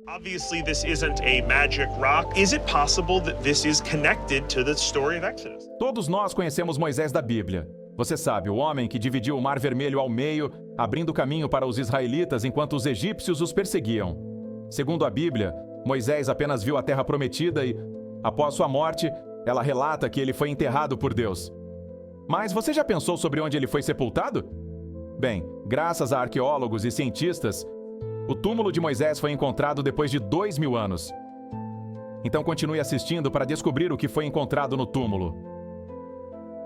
Obviously, this isn't a magic rock. Is it possible that this is connected to the story of Exodus? Todos nós conhecemos Moisés da Bíblia. Você sabe, o homem que dividiu o Mar Vermelho ao meio, abrindo caminho para os israelitas enquanto os egípcios os perseguiam. Segundo a Bíblia, Moisés apenas viu a terra prometida e, após sua morte, ela relata que ele foi enterrado por Deus. Mas você já pensou sobre onde ele foi sepultado? Bem, graças a arqueólogos e cientistas, o túmulo de Moisés foi encontrado depois de 2000 anos. Então continue assistindo para descobrir o que foi encontrado no túmulo.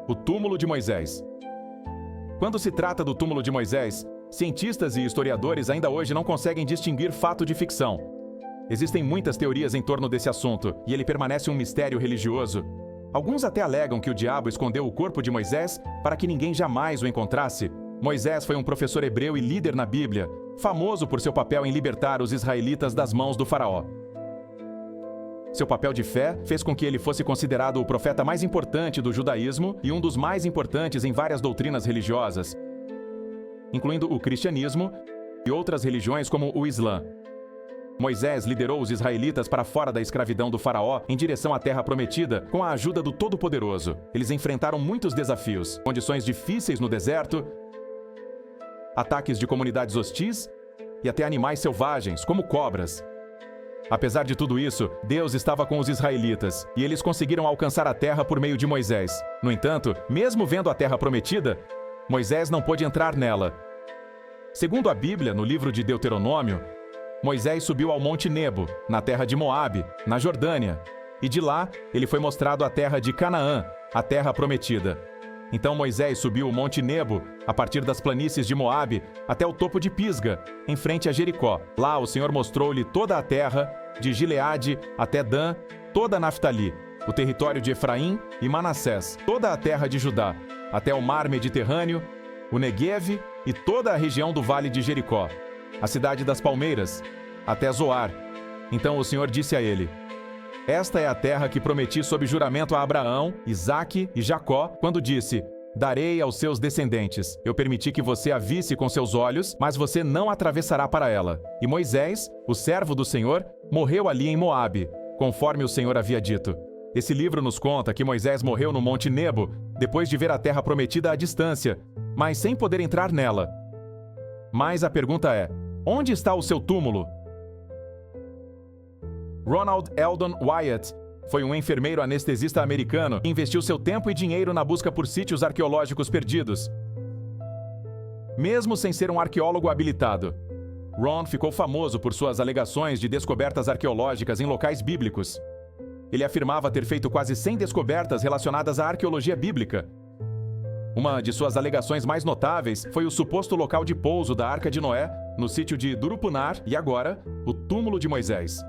O túmulo de Moisés. Quando se trata do túmulo de Moisés, cientistas e historiadores ainda hoje não conseguem distinguir fato de ficção. Existem muitas teorias em torno desse assunto, e ele permanece um mistério religioso. Alguns até alegam que o diabo escondeu o corpo de Moisés para que ninguém jamais o encontrasse. Moisés foi um professor hebreu e líder na Bíblia, famoso por seu papel em libertar os israelitas das mãos do faraó. Seu papel de fé fez com que ele fosse considerado o profeta mais importante do judaísmo e um dos mais importantes em várias doutrinas religiosas, incluindo o cristianismo e outras religiões como o Islã. Moisés liderou os israelitas para fora da escravidão do faraó em direção à terra prometida com a ajuda do Todo-Poderoso. Eles enfrentaram muitos desafios, condições difíceis no deserto, ataques de comunidades hostis e até animais selvagens, como cobras. Apesar de tudo isso, Deus estava com os israelitas e eles conseguiram alcançar a terra por meio de Moisés. No entanto, mesmo vendo a terra prometida, Moisés não pôde entrar nela. Segundo a Bíblia, no livro de Deuteronômio, Moisés subiu ao Monte Nebo, na terra de Moabe, na Jordânia, e de lá ele foi mostrado a terra de Canaã, a terra prometida. Então Moisés subiu o Monte Nebo, a partir das planícies de Moabe, até o topo de Pisga, em frente a Jericó. Lá o Senhor mostrou-lhe toda a terra, de Gileade até Dan, toda Naftali, o território de Efraim e Manassés, toda a terra de Judá, até o mar Mediterrâneo, o Negueve e toda a região do Vale de Jericó, a cidade das palmeiras, até Zoar. Então o Senhor disse a ele: Esta é a terra que prometi sob juramento a Abraão, Isaque e Jacó, quando disse: Darei aos seus descendentes. Eu permiti que você a visse com seus olhos, mas você não atravessará para ela. E Moisés, o servo do Senhor, morreu ali em Moabe, conforme o Senhor havia dito. Esse livro nos conta que Moisés morreu no Monte Nebo, depois de ver a terra prometida à distância, mas sem poder entrar nela. Mas a pergunta é: onde está o seu túmulo? Ronald Eldon Wyatt foi um enfermeiro anestesista americano que investiu seu tempo e dinheiro na busca por sítios arqueológicos perdidos. Mesmo sem ser um arqueólogo habilitado, Ron ficou famoso por suas alegações de descobertas arqueológicas em locais bíblicos. Ele afirmava ter feito quase 100 descobertas relacionadas à arqueologia bíblica. Uma de suas alegações mais notáveis foi o suposto local de pouso da Arca de Noé, no sítio de Durupunar, e agora, o túmulo de Moisés.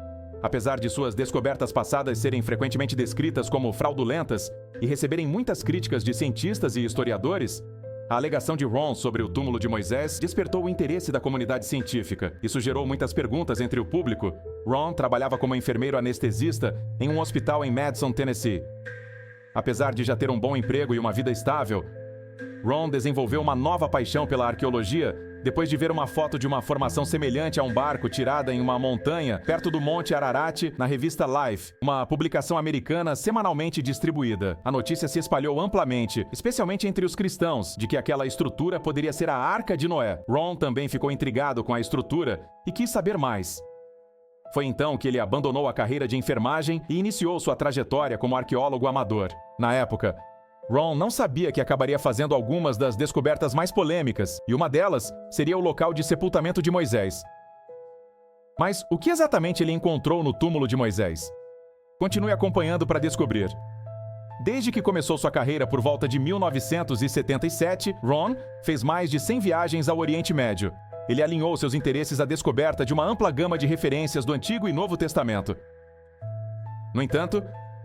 Apesar de suas descobertas passadas serem frequentemente descritas como fraudulentas e receberem muitas críticas de cientistas e historiadores, a alegação de Ron sobre o túmulo de Moisés despertou o interesse da comunidade científica. Isso gerou muitas perguntas entre o público. Ron trabalhava como enfermeiro anestesista em um hospital em Madison, Tennessee. Apesar de já ter um bom emprego e uma vida estável, Ron desenvolveu uma nova paixão pela arqueologia depois de ver uma foto de uma formação semelhante a um barco tirada em uma montanha perto do Monte Ararat na revista Life, uma publicação americana semanalmente distribuída. A notícia se espalhou amplamente, especialmente entre os cristãos, de que aquela estrutura poderia ser a Arca de Noé. Ron também ficou intrigado com a estrutura e quis saber mais. Foi então que ele abandonou a carreira de enfermagem e iniciou sua trajetória como arqueólogo amador. Na época, Ron não sabia que acabaria fazendo algumas das descobertas mais polêmicas, e uma delas seria o local de sepultamento de Moisés. Mas o que exatamente ele encontrou no túmulo de Moisés? Continue acompanhando para descobrir. Desde que começou sua carreira por volta de 1977, Ron fez mais de 100 viagens ao Oriente Médio. Ele alinhou seus interesses à descoberta de uma ampla gama de referências do Antigo e Novo Testamento. No entanto,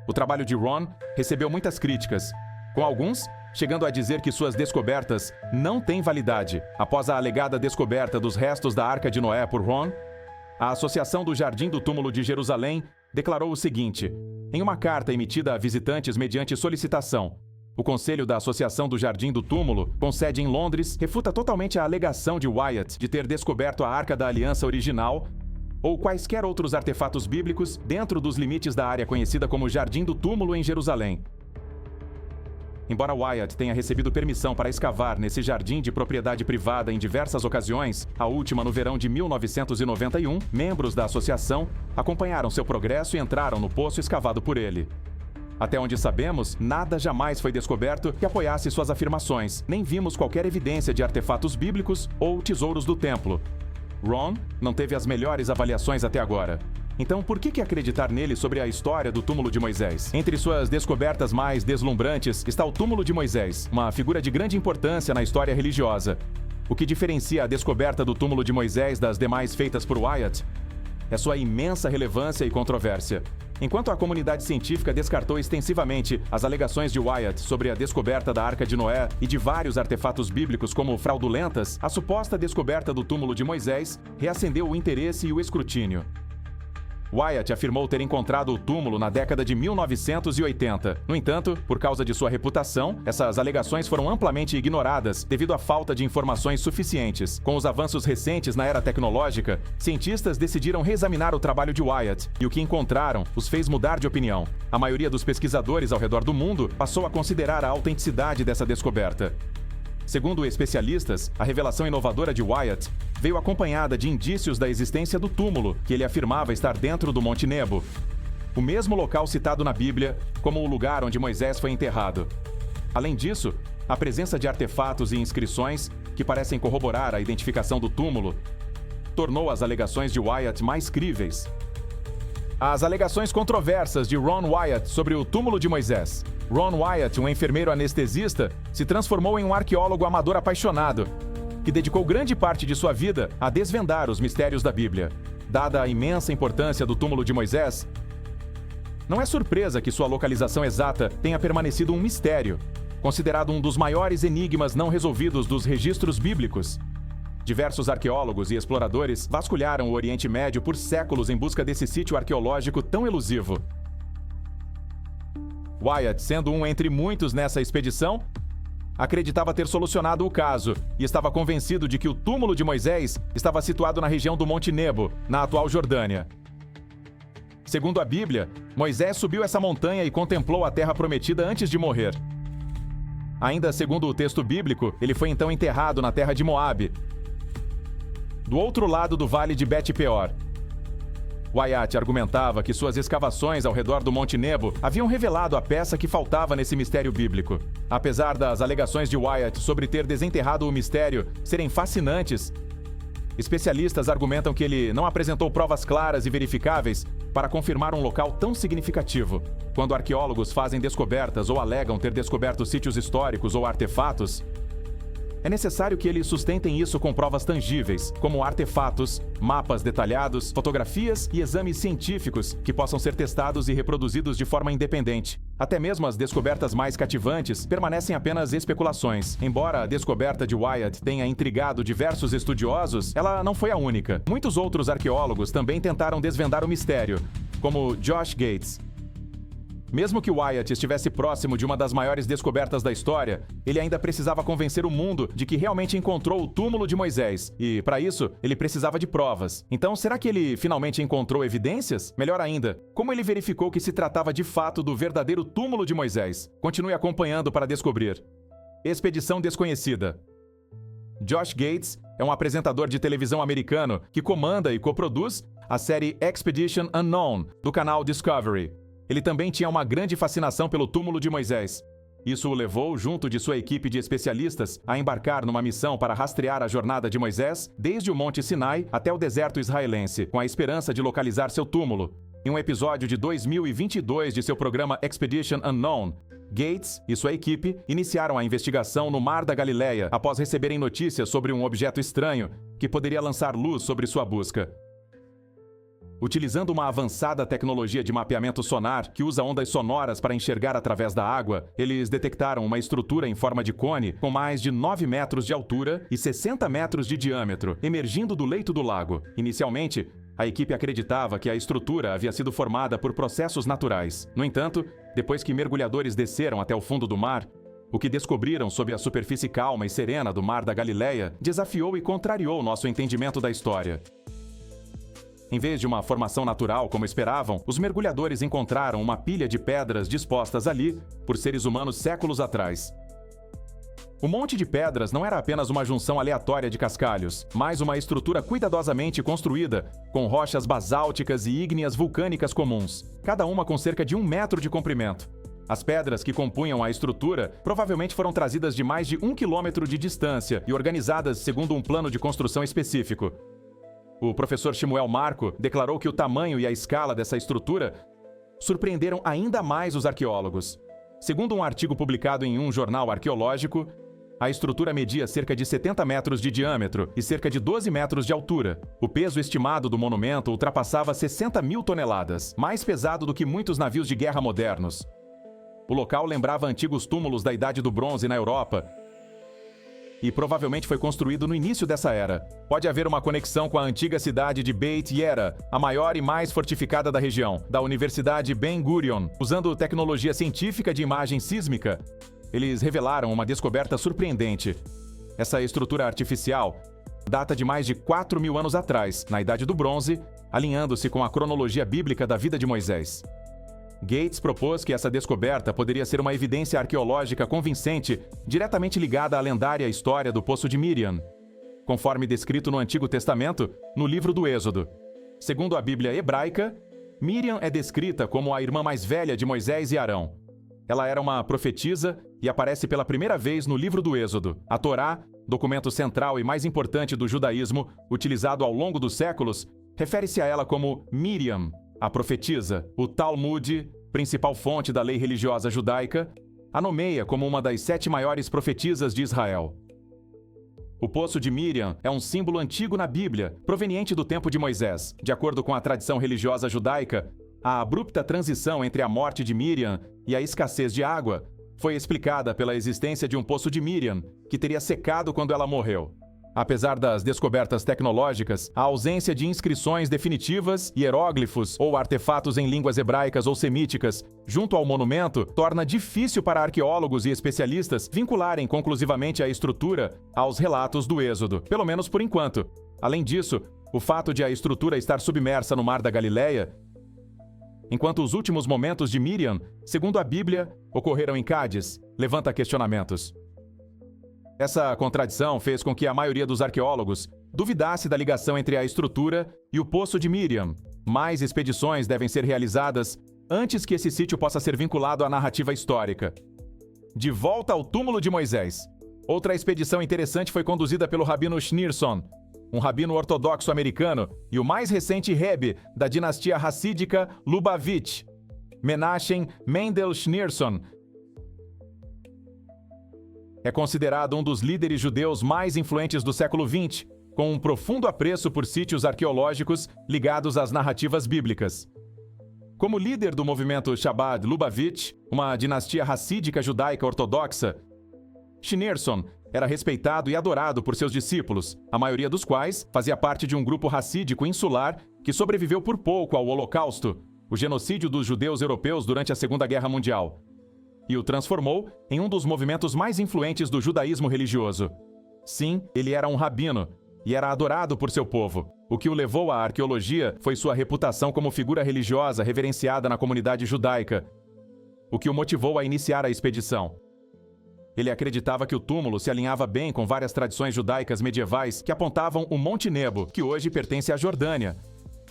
o trabalho de Ron recebeu muitas críticas, com alguns chegando a dizer que suas descobertas não têm validade. Após a alegada descoberta dos restos da Arca de Noé por Ron, a Associação do Jardim do Túmulo de Jerusalém declarou o seguinte, em uma carta emitida a visitantes mediante solicitação: o Conselho da Associação do Jardim do Túmulo, com sede em Londres, refuta totalmente a alegação de Wyatt de ter descoberto a Arca da Aliança original ou quaisquer outros artefatos bíblicos dentro dos limites da área conhecida como Jardim do Túmulo em Jerusalém. Embora Wyatt tenha recebido permissão para escavar nesse jardim de propriedade privada em diversas ocasiões, a última no verão de 1991, membros da associação acompanharam seu progresso e entraram no poço escavado por ele. Até onde sabemos, nada jamais foi descoberto que apoiasse suas afirmações, nem vimos qualquer evidência de artefatos bíblicos ou tesouros do templo. Ron não teve as melhores avaliações até agora. Então, por que acreditar nele sobre a história do túmulo de Moisés? Entre suas descobertas mais deslumbrantes está o túmulo de Moisés, uma figura de grande importância na história religiosa. O que diferencia a descoberta do túmulo de Moisés das demais feitas por Wyatt é sua imensa relevância e controvérsia. Enquanto a comunidade científica descartou extensivamente as alegações de Wyatt sobre a descoberta da Arca de Noé e de vários artefatos bíblicos como fraudulentas, a suposta descoberta do túmulo de Moisés reacendeu o interesse e o escrutínio. Wyatt afirmou ter encontrado o túmulo na década de 1980. No entanto, por causa de sua reputação, essas alegações foram amplamente ignoradas devido à falta de informações suficientes. Com os avanços recentes na era tecnológica, cientistas decidiram reexaminar o trabalho de Wyatt, e o que encontraram os fez mudar de opinião. A maioria dos pesquisadores ao redor do mundo passou a considerar a autenticidade dessa descoberta. Segundo especialistas, a revelação inovadora de Wyatt veio acompanhada de indícios da existência do túmulo, que ele afirmava estar dentro do Monte Nebo, o mesmo local citado na Bíblia como o lugar onde Moisés foi enterrado. Além disso, a presença de artefatos e inscrições que parecem corroborar a identificação do túmulo tornou as alegações de Wyatt mais críveis. As alegações controversas de Ron Wyatt sobre o túmulo de Moisés. Ron Wyatt, um enfermeiro anestesista, se transformou em um arqueólogo amador apaixonado, que dedicou grande parte de sua vida a desvendar os mistérios da Bíblia. Dada a imensa importância do túmulo de Moisés, não é surpresa que sua localização exata tenha permanecido um mistério, considerado um dos maiores enigmas não resolvidos dos registros bíblicos. Diversos arqueólogos e exploradores vasculharam o Oriente Médio por séculos em busca desse sítio arqueológico tão elusivo. Wyatt, sendo um entre muitos nessa expedição, acreditava ter solucionado o caso e estava convencido de que o túmulo de Moisés estava situado na região do Monte Nebo, na atual Jordânia. Segundo a Bíblia, Moisés subiu essa montanha e contemplou a terra prometida antes de morrer. Ainda segundo o texto bíblico, ele foi então enterrado na terra de Moabe, do outro lado do vale de Bet-peor. Wyatt argumentava que suas escavações ao redor do Monte Nebo haviam revelado a peça que faltava nesse mistério bíblico. Apesar das alegações de Wyatt sobre ter desenterrado o mistério serem fascinantes, especialistas argumentam que ele não apresentou provas claras e verificáveis para confirmar um local tão significativo. Quando arqueólogos fazem descobertas ou alegam ter descoberto sítios históricos ou artefatos, é necessário que eles sustentem isso com provas tangíveis, como artefatos, mapas detalhados, fotografias e exames científicos que possam ser testados e reproduzidos de forma independente. Até mesmo as descobertas mais cativantes permanecem apenas especulações. Embora a descoberta de Wyatt tenha intrigado diversos estudiosos, ela não foi a única. Muitos outros arqueólogos também tentaram desvendar o mistério, como Josh Gates. Mesmo que Wyatt estivesse próximo de uma das maiores descobertas da história, ele ainda precisava convencer o mundo de que realmente encontrou o túmulo de Moisés. E, para isso, ele precisava de provas. Então, será que ele finalmente encontrou evidências? Melhor ainda, como ele verificou que se tratava de fato do verdadeiro túmulo de Moisés? Continue acompanhando para descobrir. Expedição Desconhecida. Josh Gates é um apresentador de televisão americano que comanda e coproduz a série Expedition Unknown, do canal Discovery. Ele também tinha uma grande fascinação pelo túmulo de Moisés. Isso o levou, junto de sua equipe de especialistas, a embarcar numa missão para rastrear a jornada de Moisés desde o Monte Sinai até o deserto israelense, com a esperança de localizar seu túmulo. Em um episódio de 2022 de seu programa Expedition Unknown, Gates e sua equipe iniciaram a investigação no Mar da Galileia após receberem notícias sobre um objeto estranho que poderia lançar luz sobre sua busca. Utilizando uma avançada tecnologia de mapeamento sonar que usa ondas sonoras para enxergar através da água, eles detectaram uma estrutura em forma de cone com mais de 9 metros de altura e 60 metros de diâmetro, emergindo do leito do lago. Inicialmente, a equipe acreditava que a estrutura havia sido formada por processos naturais. No entanto, depois que mergulhadores desceram até o fundo do mar, o que descobriram sob a superfície calma e serena do Mar da Galileia desafiou e contrariou nosso entendimento da história. Em vez de uma formação natural, como esperavam, os mergulhadores encontraram uma pilha de pedras dispostas ali por seres humanos séculos atrás. O monte de pedras não era apenas uma junção aleatória de cascalhos, mas uma estrutura cuidadosamente construída, com rochas basálticas e ígneas vulcânicas comuns, cada uma com cerca de 1 metro de comprimento. As pedras que compunham a estrutura provavelmente foram trazidas de mais de 1 quilômetro de distância e organizadas segundo um plano de construção específico. O professor Shmuel Marco declarou que o tamanho e a escala dessa estrutura surpreenderam ainda mais os arqueólogos. Segundo um artigo publicado em um jornal arqueológico, a estrutura media cerca de 70 metros de diâmetro e cerca de 12 metros de altura. O peso estimado do monumento ultrapassava 60 mil toneladas, mais pesado do que muitos navios de guerra modernos. O local lembrava antigos túmulos da Idade do Bronze na Europa e provavelmente foi construído no início dessa era. Pode haver uma conexão com a antiga cidade de Beit Yera, a maior e mais fortificada da região, da Universidade Ben Gurion. Usando tecnologia científica de imagem sísmica, eles revelaram uma descoberta surpreendente. Essa estrutura artificial data de mais de 4.000 anos atrás, na Idade do Bronze, alinhando-se com a cronologia bíblica da vida de Moisés. Gates propôs que essa descoberta poderia ser uma evidência arqueológica convincente diretamente ligada à lendária história do Poço de Miriam, conforme descrito no Antigo Testamento, no livro do Êxodo. Segundo a Bíblia hebraica, Miriam é descrita como a irmã mais velha de Moisés e Arão. Ela era uma profetisa e aparece pela primeira vez no livro do Êxodo. A Torá, documento central e mais importante do judaísmo, utilizado ao longo dos séculos, refere-se a ela como Miriam, a profetisa. O Talmud, principal fonte da lei religiosa judaica, a nomeia como uma das 7 maiores profetisas de Israel. O Poço de Miriam é um símbolo antigo na Bíblia, proveniente do tempo de Moisés. De acordo com a tradição religiosa judaica, a abrupta transição entre a morte de Miriam e a escassez de água foi explicada pela existência de um poço de Miriam, que teria secado quando ela morreu. Apesar das descobertas tecnológicas, a ausência de inscrições definitivas, hieróglifos ou artefatos em línguas hebraicas ou semíticas junto ao monumento torna difícil para arqueólogos e especialistas vincularem conclusivamente a estrutura aos relatos do Êxodo, pelo menos por enquanto. Além disso, o fato de a estrutura estar submersa no Mar da Galileia, enquanto os últimos momentos de Miriam, segundo a Bíblia, ocorreram em Cádiz, levanta questionamentos. Essa contradição fez com que a maioria dos arqueólogos duvidasse da ligação entre a estrutura e o Poço de Miriam. Mais expedições devem ser realizadas antes que esse sítio possa ser vinculado à narrativa histórica. De volta ao túmulo de Moisés. Outra expedição interessante foi conduzida pelo rabino Schneerson, um rabino ortodoxo americano e o mais recente rebbe da dinastia hassídica Lubavitch, Menachem Mendel Schneerson. É considerado um dos líderes judeus mais influentes do século XX, com um profundo apreço por sítios arqueológicos ligados às narrativas bíblicas. Como líder do movimento Chabad Lubavitch, uma dinastia hassídica judaica ortodoxa, Schneerson era respeitado e adorado por seus discípulos, a maioria dos quais fazia parte de um grupo hassídico insular que sobreviveu por pouco ao Holocausto, o genocídio dos judeus europeus durante a Segunda Guerra Mundial, e o transformou em um dos movimentos mais influentes do judaísmo religioso. Sim, ele era um rabino e era adorado por seu povo. O que o levou à arqueologia foi sua reputação como figura religiosa reverenciada na comunidade judaica, o que o motivou a iniciar a expedição. Ele acreditava que o túmulo se alinhava bem com várias tradições judaicas medievais que apontavam o Monte Nebo, que hoje pertence à Jordânia,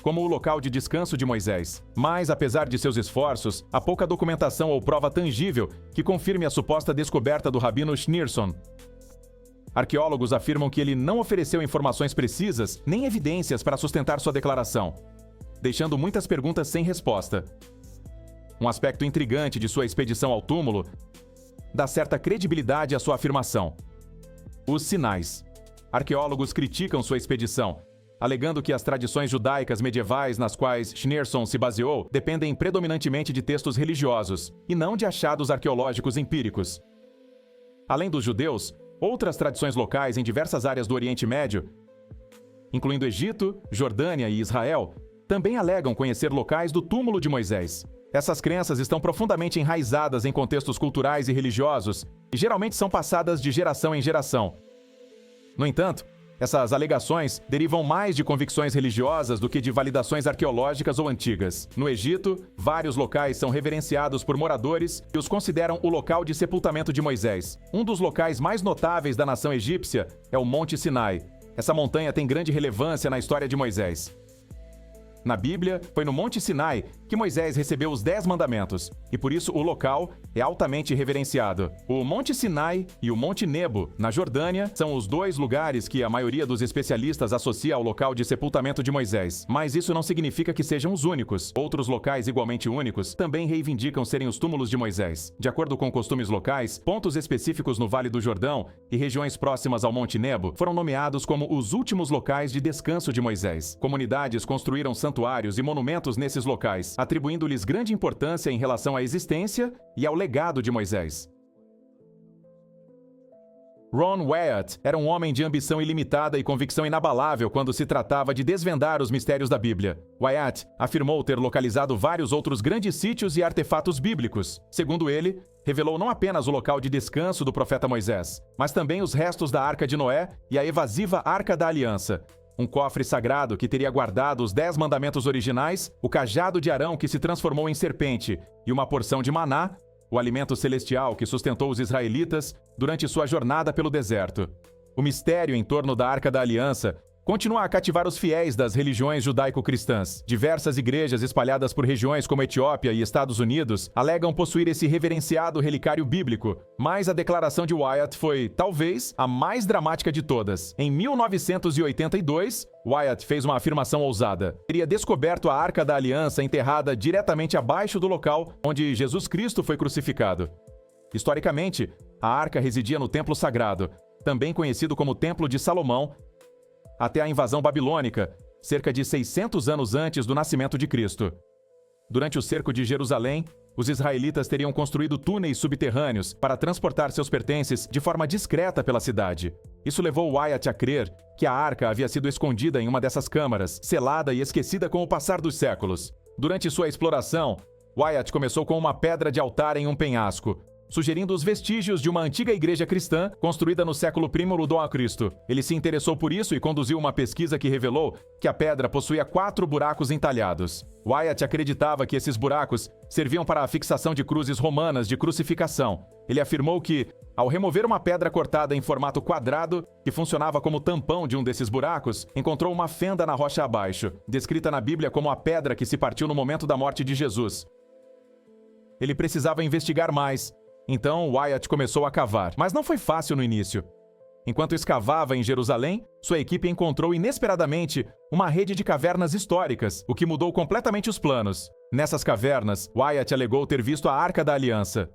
como o local de descanso de Moisés. Mas, apesar de seus esforços, há pouca documentação ou prova tangível que confirme a suposta descoberta do rabino Schneerson. Arqueólogos afirmam que ele não ofereceu informações precisas nem evidências para sustentar sua declaração, deixando muitas perguntas sem resposta. Um aspecto intrigante de sua expedição ao túmulo dá certa credibilidade à sua afirmação. Os sinais. Arqueólogos criticam sua expedição, alegando que as tradições judaicas medievais nas quais Schneerson se baseou dependem predominantemente de textos religiosos e não de achados arqueológicos empíricos. Além dos judeus, outras tradições locais em diversas áreas do Oriente Médio, incluindo Egito, Jordânia e Israel, também alegam conhecer locais do túmulo de Moisés. Essas crenças estão profundamente enraizadas em contextos culturais e religiosos e geralmente são passadas de geração em geração. No entanto, Essas alegações derivam mais de convicções religiosas do que de validações arqueológicas ou antigas. No Egito, vários locais são reverenciados por moradores e os consideram o local de sepultamento de Moisés. Um dos locais mais notáveis da nação egípcia é o Monte Sinai. Essa montanha tem grande relevância na história de Moisés. Na Bíblia, foi no Monte Sinai que Moisés recebeu os 10 mandamentos, e por isso o local é altamente reverenciado. O Monte Sinai e o Monte Nebo, na Jordânia, são os dois lugares que a maioria dos especialistas associa ao local de sepultamento de Moisés. Mas isso não significa que sejam os únicos. Outros locais igualmente únicos também reivindicam serem os túmulos de Moisés. De acordo com costumes locais, pontos específicos no Vale do Jordão e regiões próximas ao Monte Nebo foram nomeados como os últimos locais de descanso de Moisés. Comunidades construíram santuários e monumentos nesses locais, atribuindo-lhes grande importância em relação à existência e ao legado de Moisés. Ron Wyatt era um homem de ambição ilimitada e convicção inabalável quando se tratava de desvendar os mistérios da Bíblia. Wyatt afirmou ter localizado vários outros grandes sítios e artefatos bíblicos. Segundo ele, revelou não apenas o local de descanso do profeta Moisés, mas também os restos da Arca de Noé e a evasiva Arca da Aliança, um cofre sagrado que teria guardado os 10 mandamentos originais, o cajado de Arão que se transformou em serpente e uma porção de maná, o alimento celestial que sustentou os israelitas durante sua jornada pelo deserto. O mistério em torno da Arca da Aliança continua a cativar os fiéis das religiões judaico-cristãs. Diversas igrejas espalhadas por regiões como Etiópia e Estados Unidos alegam possuir esse reverenciado relicário bíblico, mas a declaração de Wyatt foi, talvez, a mais dramática de todas. Em 1982, Wyatt fez uma afirmação ousada. Teria descoberto a Arca da Aliança enterrada diretamente abaixo do local onde Jesus Cristo foi crucificado. Historicamente, a arca residia no Templo Sagrado, também conhecido como Templo de Salomão, até a invasão babilônica, cerca de 600 anos antes do nascimento de Cristo. Durante o cerco de Jerusalém, os israelitas teriam construído túneis subterrâneos para transportar seus pertences de forma discreta pela cidade. Isso levou Wyatt a crer que a arca havia sido escondida em uma dessas câmaras, selada e esquecida com o passar dos séculos. Durante sua exploração, Wyatt começou com uma pedra de altar em um penhasco, sugerindo os vestígios de uma antiga igreja cristã construída no século I d.C. Ele se interessou por isso e conduziu uma pesquisa que revelou que a pedra possuía 4 buracos entalhados. Wyatt acreditava que esses buracos serviam para a fixação de cruzes romanas de crucificação. Ele afirmou que, ao remover uma pedra cortada em formato quadrado, que funcionava como tampão de um desses buracos, encontrou uma fenda na rocha abaixo, descrita na Bíblia como a pedra que se partiu no momento da morte de Jesus. Ele precisava investigar mais. Então, Wyatt começou a cavar, mas não foi fácil no início. Enquanto escavava em Jerusalém, sua equipe encontrou inesperadamente uma rede de cavernas históricas, o que mudou completamente os planos. Nessas cavernas, Wyatt alegou ter visto a Arca da Aliança.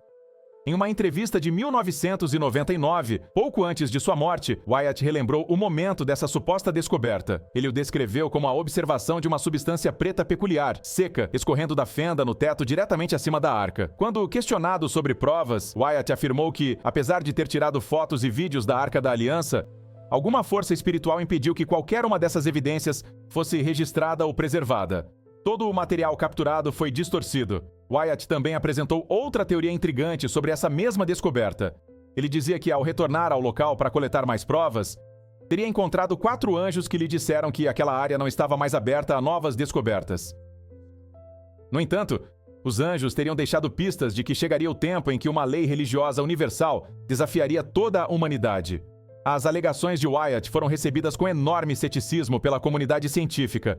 Em uma entrevista de 1999, pouco antes de sua morte, Wyatt relembrou o momento dessa suposta descoberta. Ele o descreveu como a observação de uma substância preta peculiar, seca, escorrendo da fenda no teto diretamente acima da arca. Quando questionado sobre provas, Wyatt afirmou que, apesar de ter tirado fotos e vídeos da Arca da Aliança, alguma força espiritual impediu que qualquer uma dessas evidências fosse registrada ou preservada. Todo o material capturado foi distorcido. Wyatt também apresentou outra teoria intrigante sobre essa mesma descoberta. Ele dizia que, ao retornar ao local para coletar mais provas, teria encontrado 4 anjos que lhe disseram que aquela área não estava mais aberta a novas descobertas. No entanto, os anjos teriam deixado pistas de que chegaria o tempo em que uma lei religiosa universal desafiaria toda a humanidade. As alegações de Wyatt foram recebidas com enorme ceticismo pela comunidade científica.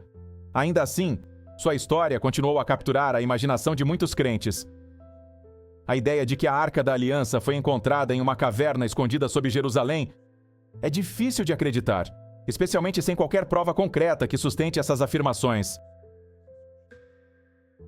Ainda assim, sua história continuou a capturar a imaginação de muitos crentes. A ideia de que a Arca da Aliança foi encontrada em uma caverna escondida sob Jerusalém é difícil de acreditar, especialmente sem qualquer prova concreta que sustente essas afirmações.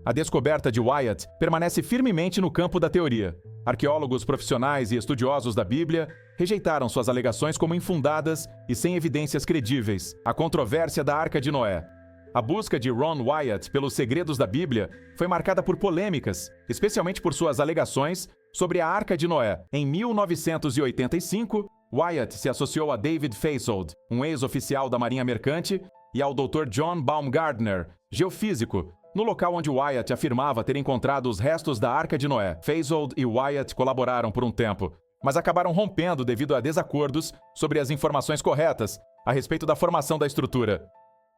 A descoberta de Wyatt permanece firmemente no campo da teoria. Arqueólogos profissionais e estudiosos da Bíblia rejeitaram suas alegações como infundadas e sem evidências credíveis. A controvérsia da Arca de Noé. A busca de Ron Wyatt pelos segredos da Bíblia foi marcada por polêmicas, especialmente por suas alegações sobre a Arca de Noé. Em 1985, Wyatt se associou a David Fasold, um ex-oficial da Marinha Mercante, e ao Dr. John Baumgardner, geofísico, no local onde Wyatt afirmava ter encontrado os restos da Arca de Noé. Fasold e Wyatt colaboraram por um tempo, mas acabaram rompendo devido a desacordos sobre as informações corretas, a respeito da formação da estrutura.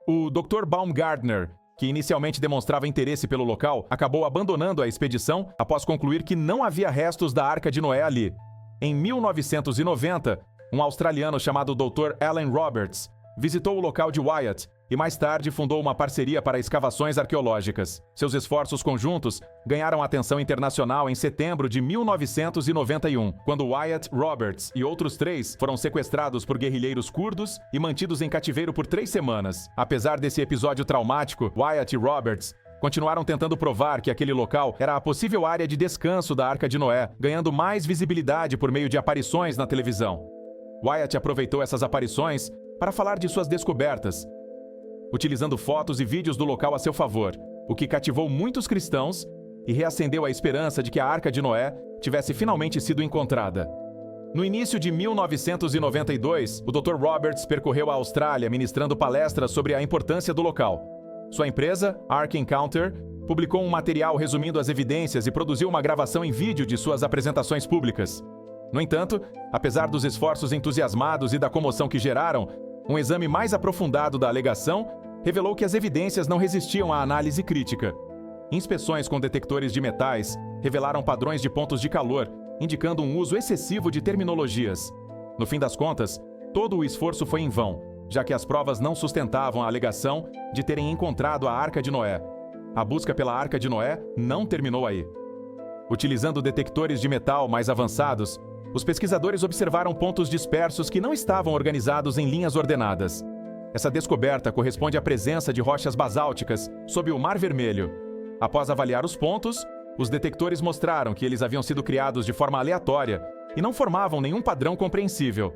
O Dr. Baumgartner, que inicialmente demonstrava interesse pelo local, acabou abandonando a expedição após concluir que não havia restos da Arca de Noé ali. Em 1990, um australiano chamado Dr. Alan Roberts visitou o local de Wyatt e mais tarde fundou uma parceria para escavações arqueológicas. Seus esforços conjuntos ganharam atenção internacional em setembro de 1991, quando Wyatt, Roberts e outros 3 foram sequestrados por guerrilheiros curdos e mantidos em cativeiro por 3 semanas. Apesar desse episódio traumático, Wyatt e Roberts continuaram tentando provar que aquele local era a possível área de descanso da Arca de Noé, ganhando mais visibilidade por meio de aparições na televisão. Wyatt aproveitou essas aparições para falar de suas descobertas, utilizando fotos e vídeos do local a seu favor, o que cativou muitos cristãos e reacendeu a esperança de que a Arca de Noé tivesse finalmente sido encontrada. No início de 1992, o Dr. Roberts percorreu a Austrália ministrando palestras sobre a importância do local. Sua empresa, Ark Encounter, publicou um material resumindo as evidências e produziu uma gravação em vídeo de suas apresentações públicas. No entanto, apesar dos esforços entusiasmados e da comoção que geraram, um exame mais aprofundado da alegação revelou que as evidências não resistiam à análise crítica. Inspeções com detectores de metais revelaram padrões de pontos de calor, indicando um uso excessivo de terminologias. No fim das contas, todo o esforço foi em vão, já que as provas não sustentavam a alegação de terem encontrado a Arca de Noé. A busca pela Arca de Noé não terminou aí. Utilizando detectores de metal mais avançados, os pesquisadores observaram pontos dispersos que não estavam organizados em linhas ordenadas. Essa descoberta corresponde à presença de rochas basálticas sob o Mar Vermelho. Após avaliar os pontos, os detectores mostraram que eles haviam sido criados de forma aleatória e não formavam nenhum padrão compreensível.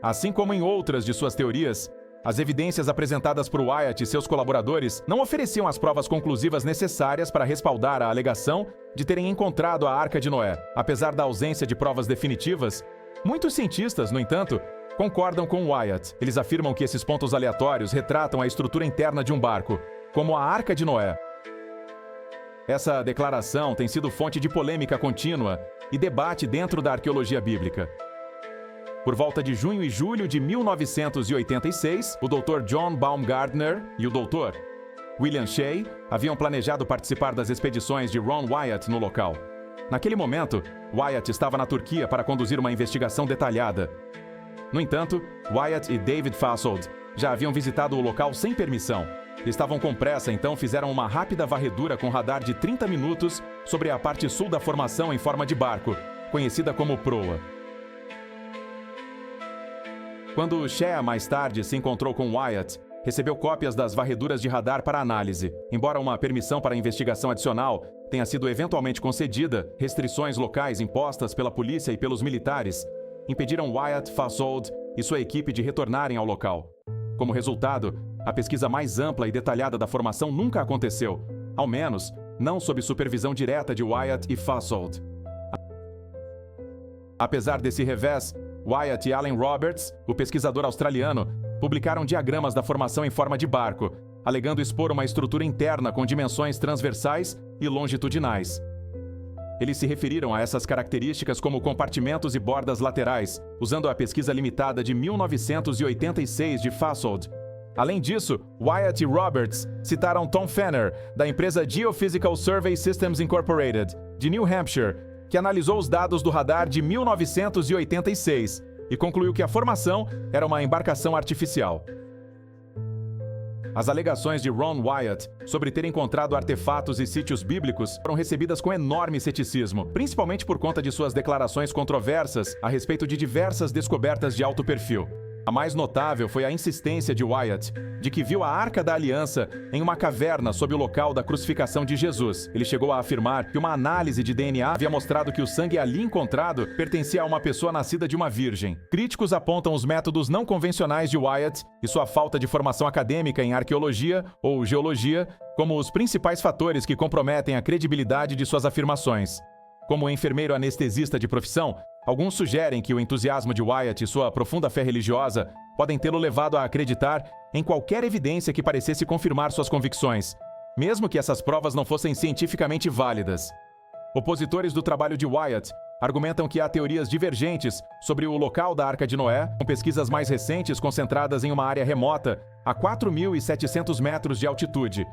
Assim como em outras de suas teorias, as evidências apresentadas por Wyatt e seus colaboradores não ofereciam as provas conclusivas necessárias para respaldar a alegação de terem encontrado a Arca de Noé. Apesar da ausência de provas definitivas, muitos cientistas, no entanto, concordam com Wyatt. Eles afirmam que esses pontos aleatórios retratam a estrutura interna de um barco, como a Arca de Noé. Essa declaração tem sido fonte de polêmica contínua e debate dentro da arqueologia bíblica. Por volta de junho e julho de 1986, o Dr. John Baumgartner e o Dr. William Shea haviam planejado participar das expedições de Ron Wyatt no local. Naquele momento, Wyatt estava na Turquia para conduzir uma investigação detalhada. No entanto, Wyatt e David Fassold já haviam visitado o local sem permissão. Estavam com pressa, então fizeram uma rápida varredura com radar de 30 minutos sobre a parte sul da formação em forma de barco, conhecida como proa. Quando Shea mais tarde se encontrou com Wyatt, recebeu cópias das varreduras de radar para análise. Embora uma permissão para investigação adicional tenha sido eventualmente concedida, restrições locais impostas pela polícia e pelos militares impediram Wyatt, Fassold e sua equipe de retornarem ao local. Como resultado, a pesquisa mais ampla e detalhada da formação nunca aconteceu, ao menos não sob supervisão direta de Wyatt e Fassold. Apesar desse revés, Wyatt e Alan Roberts, o pesquisador australiano, publicaram diagramas da formação em forma de barco, alegando expor uma estrutura interna com dimensões transversais e longitudinais. Eles se referiram a essas características como compartimentos e bordas laterais, usando a pesquisa limitada de 1986 de Fassold. Além disso, Wyatt e Roberts citaram Tom Fenner, da empresa Geophysical Survey Systems Incorporated, de New Hampshire, que analisou os dados do radar de 1986 e concluiu que a formação era uma embarcação artificial. As alegações de Ron Wyatt sobre ter encontrado artefatos e sítios bíblicos foram recebidas com enorme ceticismo, principalmente por conta de suas declarações controversas a respeito de diversas descobertas de alto perfil. A mais notável foi a insistência de Wyatt de que viu a Arca da Aliança em uma caverna sob o local da crucificação de Jesus. Ele chegou a afirmar que uma análise de DNA havia mostrado que o sangue ali encontrado pertencia a uma pessoa nascida de uma virgem. Críticos apontam os métodos não convencionais de Wyatt e sua falta de formação acadêmica em arqueologia ou geologia como os principais fatores que comprometem a credibilidade de suas afirmações. Como enfermeiro anestesista de profissão, alguns sugerem que o entusiasmo de Wyatt e sua profunda fé religiosa podem tê-lo levado a acreditar em qualquer evidência que parecesse confirmar suas convicções, mesmo que essas provas não fossem cientificamente válidas. Opositores do trabalho de Wyatt argumentam que há teorias divergentes sobre o local da Arca de Noé, com pesquisas mais recentes concentradas em uma área remota, a 4.700 metros de altitude,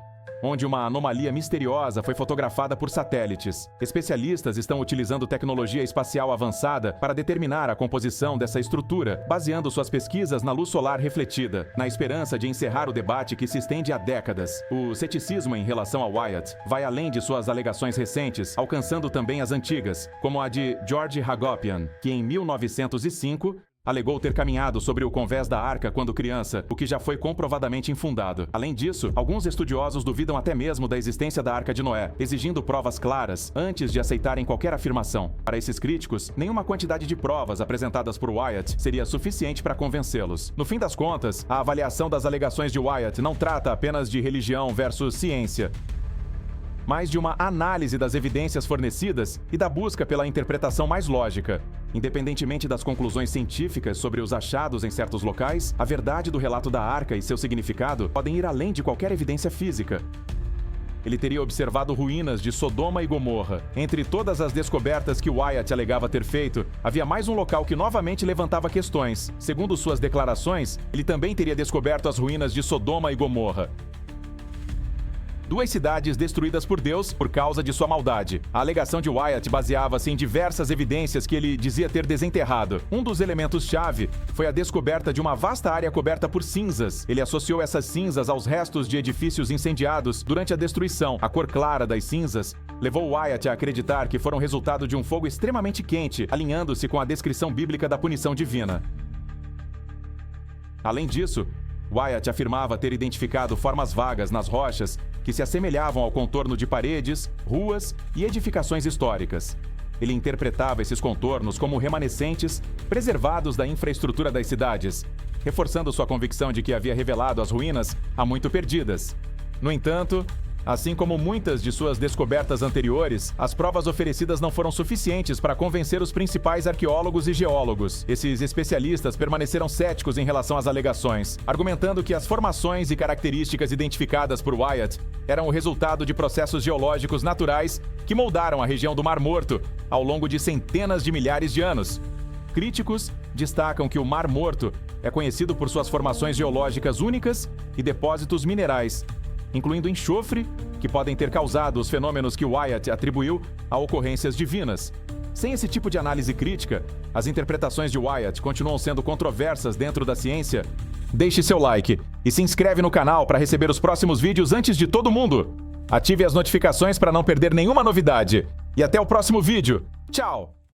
onde uma anomalia misteriosa foi fotografada por satélites. Especialistas estão utilizando tecnologia espacial avançada para determinar a composição dessa estrutura, baseando suas pesquisas na luz solar refletida, na esperança de encerrar o debate que se estende há décadas. O ceticismo em relação a Wyatt vai além de suas alegações recentes, alcançando também as antigas, como a de George Hagopian, que em 1905 alegou ter caminhado sobre o convés da arca quando criança, o que já foi comprovadamente infundado. Além disso, alguns estudiosos duvidam até mesmo da existência da Arca de Noé, exigindo provas claras antes de aceitarem qualquer afirmação. Para esses críticos, nenhuma quantidade de provas apresentadas por Wyatt seria suficiente para convencê-los. No fim das contas, a avaliação das alegações de Wyatt não trata apenas de religião versus ciência, mas de uma análise das evidências fornecidas e da busca pela interpretação mais lógica. Independentemente das conclusões científicas sobre os achados em certos locais, a verdade do relato da arca e seu significado podem ir além de qualquer evidência física. Ele teria observado ruínas de Sodoma e Gomorra. Entre todas as descobertas que Wyatt alegava ter feito, havia mais um local que novamente levantava questões. Segundo suas declarações, ele também teria descoberto as ruínas de Sodoma e Gomorra, duas cidades destruídas por Deus por causa de sua maldade. A alegação de Wyatt baseava-se em diversas evidências que ele dizia ter desenterrado. Um dos elementos-chave foi a descoberta de uma vasta área coberta por cinzas. Ele associou essas cinzas aos restos de edifícios incendiados durante a destruição. A cor clara das cinzas levou Wyatt a acreditar que foram resultado de um fogo extremamente quente, alinhando-se com a descrição bíblica da punição divina. Além disso, Wyatt afirmava ter identificado formas vagas nas rochas que se assemelhavam ao contorno de paredes, ruas e edificações históricas. Ele interpretava esses contornos como remanescentes preservados da infraestrutura das cidades, reforçando sua convicção de que havia revelado as ruínas há muito perdidas. No entanto, assim como muitas de suas descobertas anteriores, as provas oferecidas não foram suficientes para convencer os principais arqueólogos e geólogos. Esses especialistas permaneceram céticos em relação às alegações, argumentando que as formações e características identificadas por Wyatt eram o resultado de processos geológicos naturais que moldaram a região do Mar Morto ao longo de centenas de milhares de anos. Críticos destacam que o Mar Morto é conhecido por suas formações geológicas únicas e depósitos minerais, incluindo enxofre, que podem ter causado os fenômenos que Wyatt atribuiu a ocorrências divinas. Sem esse tipo de análise crítica, as interpretações de Wyatt continuam sendo controversas dentro da ciência. Deixe seu like e se inscreve no canal para receber os próximos vídeos antes de todo mundo. Ative as notificações para não perder nenhuma novidade. E até o próximo vídeo. Tchau!